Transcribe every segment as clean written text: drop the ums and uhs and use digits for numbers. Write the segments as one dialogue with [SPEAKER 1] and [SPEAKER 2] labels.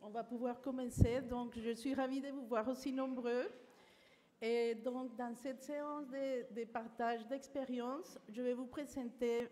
[SPEAKER 1] on va pouvoir commencer. Donc, je suis ravie de vous voir aussi nombreux. Et donc, dans cette séance de partage d'expérience, je vais vous présenter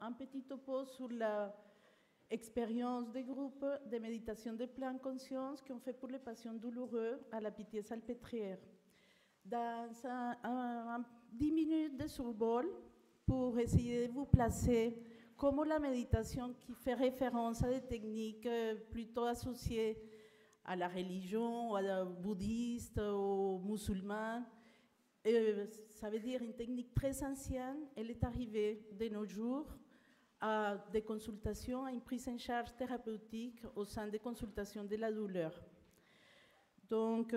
[SPEAKER 1] un petit topo sur l'expérience des groupes de méditation de pleine conscience qu'on fait pour les patients douloureux à la Pitié-Salpêtrière. Dans 10 minutes de survol, pour essayer de vous placer comment la méditation qui fait référence à des techniques plutôt associées à la religion, à la bouddhiste, aux musulmans, ça veut dire une technique très ancienne, elle est arrivée de nos jours à des consultations, à une prise en charge thérapeutique au sein des consultations de la douleur. Donc,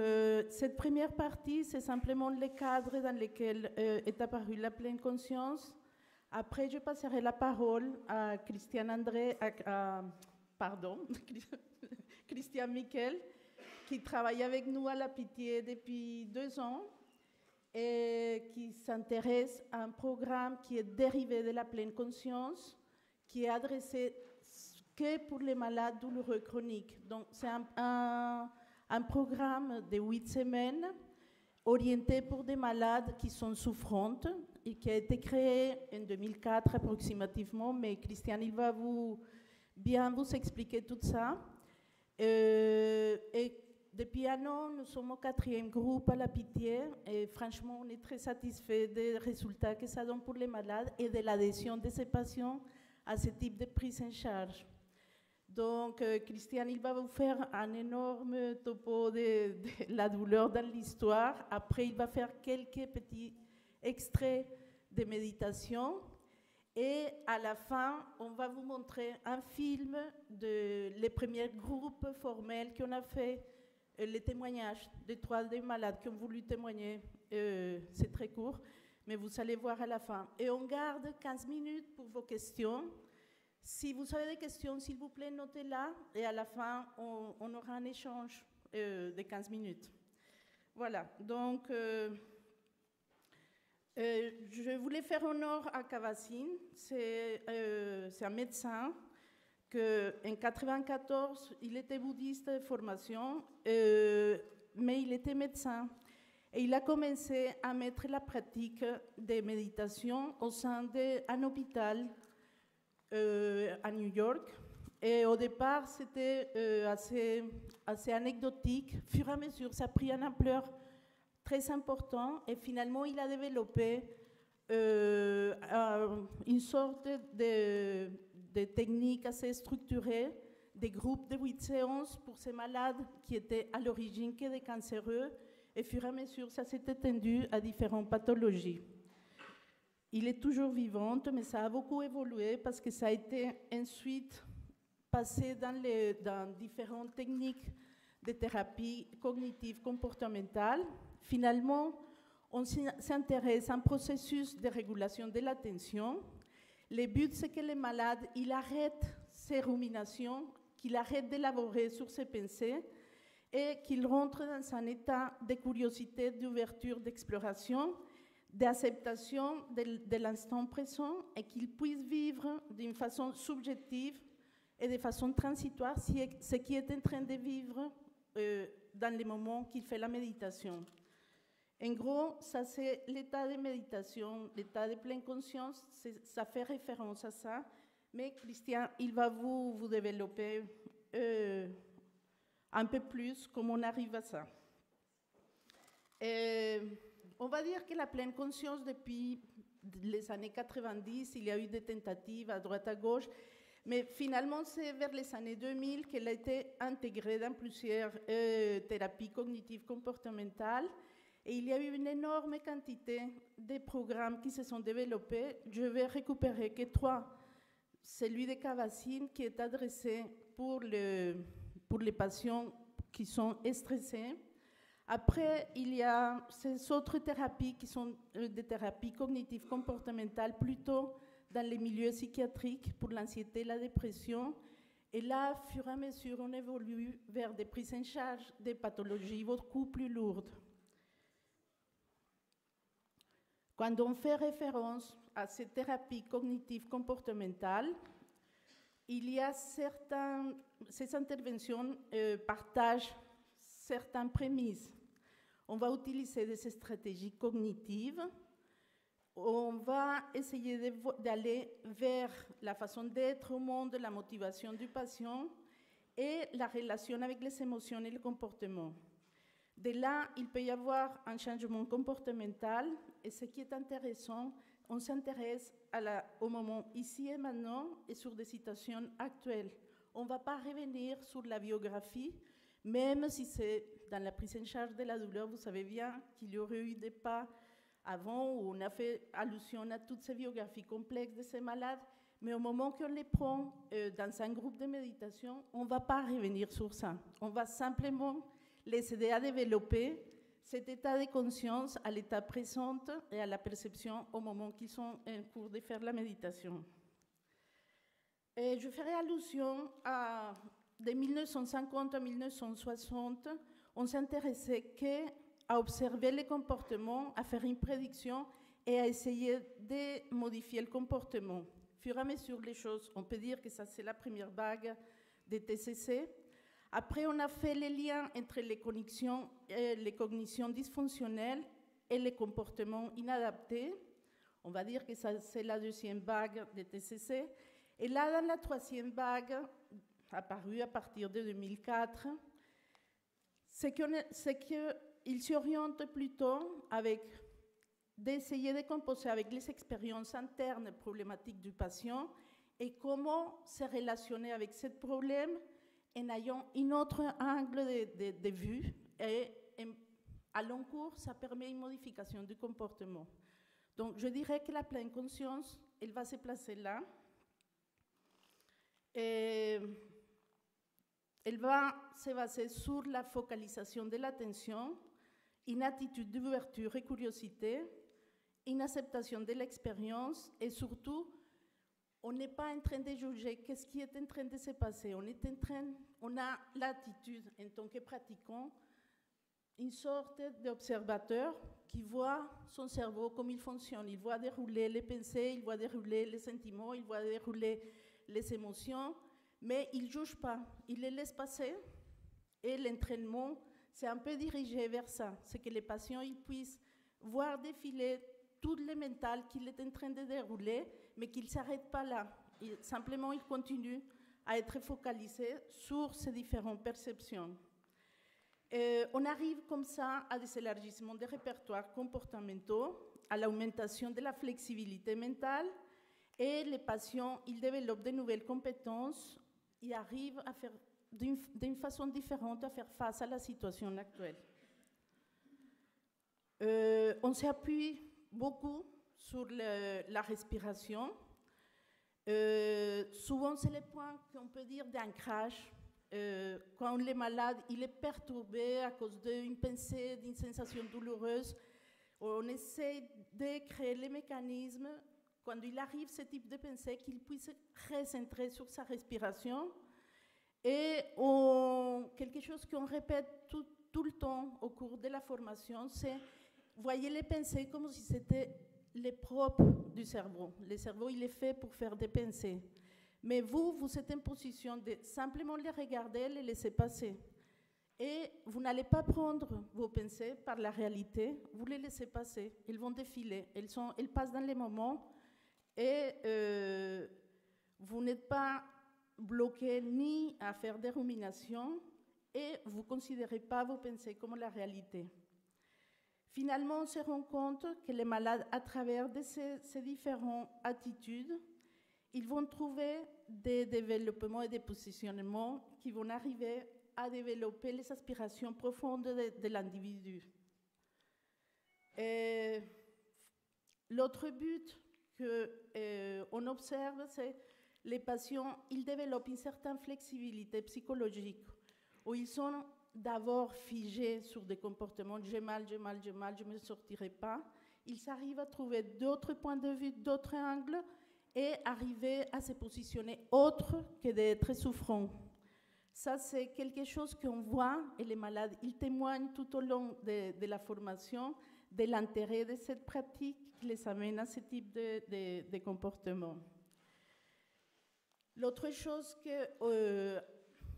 [SPEAKER 1] cette première partie, c'est simplement le cadre dans lequel est apparue la pleine conscience. Après, je passerai la parole à Christian Miquel, qui travaille avec nous à la Pitié depuis 2 ans et qui s'intéresse à un programme qui est dérivé de la pleine conscience, qui est adressé que pour les malades douloureux chroniques. Donc, c'est un programme de 8 semaines orienté pour des malades qui sont souffrantes et qui a été créé en 2004 approximativement, mais Christian, il va bien vous expliquer tout ça. Et depuis 1 an, nous sommes au 4e groupe à la Pitié et franchement, on est très satisfait des résultats que ça donne pour les malades et de l'adhésion de ces patients à ce type de prise en charge. Donc, Christian, il va vous faire un énorme topo de la douleur dans l'histoire. Après, il va faire quelques petits extraits de méditation. Et à la fin, on va vous montrer un film les premiers groupes formels qu'on a fait, les témoignages de 3 des malades qui ont voulu témoigner. C'est très court, mais vous allez voir à la fin. Et on garde 15 minutes pour vos questions. Si vous avez des questions, s'il vous plaît, notez-la. Et à la fin, on aura un échange de 15 minutes. Voilà. Donc, je voulais faire honneur à Kabat-Zinn. C'est un médecin qu'en 1994, il était bouddhiste de formation, mais il était médecin. Et il a commencé à mettre la pratique des méditations au sein d'un hôpital à New York. Et au départ, c'était assez anecdotique. Au fur et à mesure, ça a pris une ampleur très importante. Et finalement, il a développé une sorte de technique assez structurée, des groupes de 8 séances pour ces malades qui étaient à l'origine que des cancéreux. Et au fur et à mesure, ça s'est étendu à différentes pathologies. Il est toujours vivant, mais ça a beaucoup évolué parce que ça a été ensuite passé dans différentes techniques de thérapie cognitive comportementale. Finalement, on s'intéresse à un processus de régulation de l'attention. Le but, c'est que les malades arrêtent ces ruminations, qu'ils arrêtent d'élaborer sur ses pensées et qu'ils rentrent dans un état de curiosité, d'ouverture, d'exploration, d'acceptation de l'instant présent et qu'ils puissent vivre d'une façon subjective et de façon transitoire ce qui est en train de vivre dans les moments qu'il fait la méditation. En gros, ça c'est l'état de méditation, l'état de pleine conscience, ça fait référence à ça, mais Christian, il va vous développer un peu plus comment on arrive à ça. On va dire que la pleine conscience, depuis les années 90, il y a eu des tentatives à droite à gauche, mais finalement, c'est vers les années 2000 qu'elle a été intégrée dans plusieurs thérapies cognitives comportementales. Et il y a eu une énorme quantité de programmes qui se sont développés. Je vais récupérer que 3. Celui de Kabat-Zinn qui est adressé pour les patients qui sont stressés. Après, il y a ces autres thérapies qui sont des thérapies cognitives comportementales plutôt dans les milieux psychiatriques pour l'anxiété et la dépression. Et là, au fur et à mesure, on évolue vers des prises en charge des pathologies beaucoup plus lourdes. Quand on fait référence à ces thérapies cognitives comportementales, il y a ces interventions partagent certaines prémices. On va utiliser des stratégies cognitives, on va essayer d'aller vers la façon d'être au monde, la motivation du patient et la relation avec les émotions et le comportement. De là, il peut y avoir un changement comportemental et ce qui est intéressant, on s'intéresse au moment ici et maintenant et sur des situations actuelles. On ne va pas revenir sur la biographie, même si c'est dans la prise en charge de la douleur, vous savez bien qu'il y aurait eu des pas avant où on a fait allusion à toutes ces biographies complexes de ces malades, mais au moment qu'on les prend dans un groupe de méditation, on ne va pas revenir sur ça. On va simplement les aider à développer cet état de conscience à l'état présent et à la perception au moment qu'ils sont en cours de faire la méditation. Et je ferai allusion à de 1950 à 1960, on s'intéressait qu'à observer les comportements, à faire une prédiction et à essayer de modifier le comportement. Au fur et à mesure les choses, on peut dire que ça c'est la première vague des TCC. Après, on a fait les liens entre les cognitions dysfonctionnelles et les comportements inadaptés. On va dire que ça, c'est la deuxième vague des TCC. Et là, dans la troisième vague, apparue à partir de 2004, c'est qu'il s'oriente plutôt avec d'essayer de composer avec les expériences internes problématiques du patient et comment se relationner avec ce problème en ayant un autre angle de vue et à long cours, ça permet une modification du comportement. Donc, je dirais que la pleine conscience, elle va se placer là. Et elle va se baser sur la focalisation de l'attention, une attitude d'ouverture et curiosité, une acceptation de l'expérience et surtout, on n'est pas en train de juger qu'est-ce qui est en train de se passer. On a l'attitude, en tant que pratiquant, une sorte d'observateur qui voit son cerveau comme il fonctionne. Il voit dérouler les pensées, il voit dérouler les sentiments, il voit dérouler les émotions, mais il ne juge pas. Il les laisse passer et l'entraînement, c'est un peu dirigé vers ça. C'est que les patients ils puissent voir défiler tout le mental qu'il est en train de dérouler, mais qu'il ne s'arrête pas là. Simplement, il continue à être focalisé sur ces différentes perceptions. On arrive comme ça à des élargissements des répertoires comportementaux, à l'augmentation de la flexibilité mentale, et les patients, ils développent de nouvelles compétences et arrivent à faire d'une façon différente à faire face à la situation actuelle. On s'appuie beaucoup sur la respiration. Souvent, c'est le point qu'on peut dire d'ancrage. Quand on est malade, il est perturbé à cause d'une pensée, d'une sensation douloureuse. On essaie de créer les mécanismes, quand il arrive ce type de pensée, qu'il puisse se recentrer sur sa respiration. Et quelque chose qu'on répète tout le temps au cours de la formation, c'est voyez les pensées comme si c'était les propres du cerveau. Le cerveau, il est fait pour faire des pensées. Mais vous êtes en position de simplement les regarder, les laisser passer. Et vous n'allez pas prendre vos pensées par la réalité, vous les laissez passer. Elles vont défiler, elles passent dans les moments et vous n'êtes pas bloqué ni à faire des ruminations et vous ne considérez pas vos pensées comme la réalité. Finalement, on se rend compte que les malades, à travers de ces différentes attitudes, ils vont trouver des développements et des positionnements qui vont arriver à développer les aspirations profondes de l'individu. L'autre but qu'on observe, c'est que les patients, ils développent une certaine flexibilité psychologique, où ils sont d'abord figés sur des comportements, j'ai mal, je ne me sortirai pas. Ils arrivent à trouver d'autres points de vue, d'autres angles, et arriver à se positionner autre que d'être souffrant. Ça, c'est quelque chose qu'on voit, et les malades, ils témoignent tout au long de la formation de l'intérêt de cette pratique qui les amène à ce type de comportement. L'autre chose que,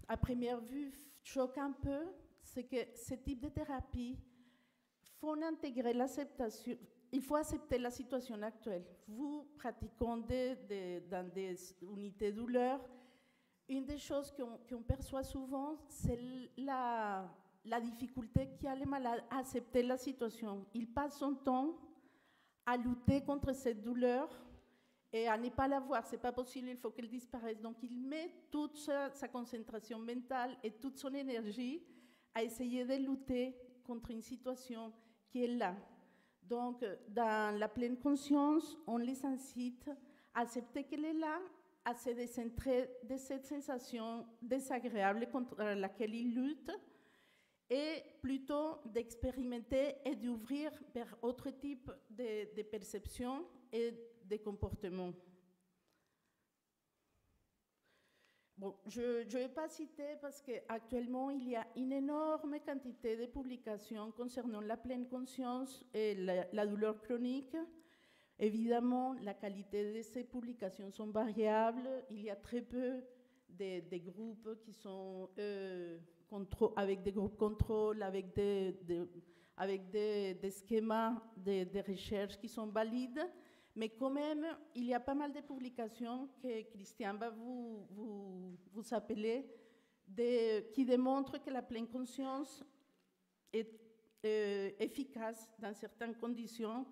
[SPEAKER 1] à première vue, choque un peu, c'est que ce type de thérapie faut intégrer l'acceptation. Il faut accepter la situation actuelle. Vous pratiquant dans des unités de douleur, une des choses qu'on perçoit souvent, c'est la difficulté qu'a les malades à accepter la situation. Ils passent son temps à lutter contre cette douleur et à ne pas la voir. Ce n'est pas possible, il faut qu'elle disparaisse. Donc il met toute sa concentration mentale et toute son énergie à essayer de lutter contre une situation qui est là. Donc, dans la pleine conscience, on les incite à accepter qu'elle est là, à se décentrer de cette sensation désagréable contre laquelle ils luttent, et plutôt d'expérimenter et d'ouvrir vers autre type de perceptions et de comportements. Bon, je ne vais pas citer parce qu'actuellement, il y a une énorme quantité de publications concernant la pleine conscience et la douleur chronique. Évidemment, la qualité de ces publications sont variables. Il y a très peu de groupes qui sont avec des groupes contrôle, avec des schémas de recherche qui sont valides. Mais quand même, il y a pas mal de publications que Christian va vous appeler, qui démontrent que la pleine conscience est efficace dans certaines conditions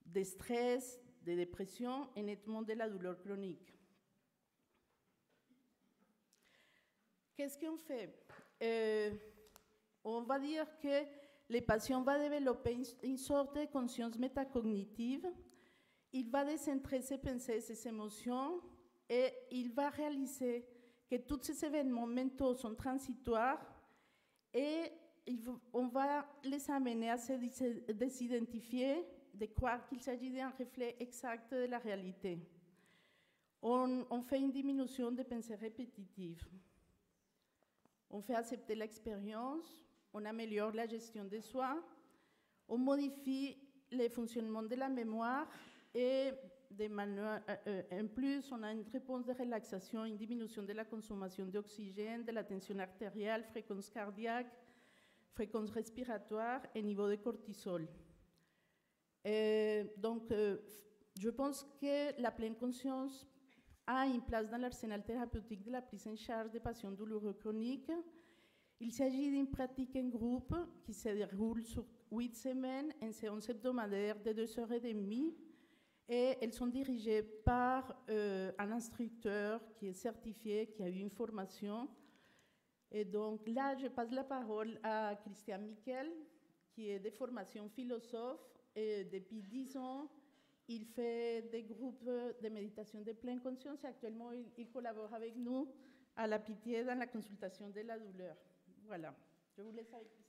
[SPEAKER 1] de stress, de dépression et nettement de la douleur chronique. Qu'est-ce qu'on fait? On va dire que le patient va développer une sorte de conscience métacognitive. Il va décentrer ses pensées, ses émotions, et il va réaliser que tous ces événements mentaux sont transitoires et on va les amener à se désidentifier, de croire qu'il s'agit d'un reflet exact de la réalité. On fait une diminution des pensées répétitives. On fait accepter l'expérience, on améliore la gestion de soi, on modifie le fonctionnement de la mémoire et en plus, on a une réponse de relaxation, une diminution de la consommation d'oxygène, de la tension artérielle, fréquence cardiaque, fréquence respiratoire et niveau de cortisol. Donc, je pense que la pleine conscience a une place dans l'arsenal thérapeutique de la prise en charge des patients douloureux chroniques. Il s'agit d'une pratique en groupe qui se déroule sur 8 semaines en séances hebdomadaires de 2h30 et elles sont dirigées par un instructeur qui est certifié, qui a eu une formation. Et donc là, je passe la parole à Christian Miquel, qui est de formation philosophe et depuis 10 ans, il fait des groupes de méditation de pleine conscience et actuellement, il collabore avec nous à la Pitié dans la consultation de la douleur. Voilà, je vous laisse avec Christian.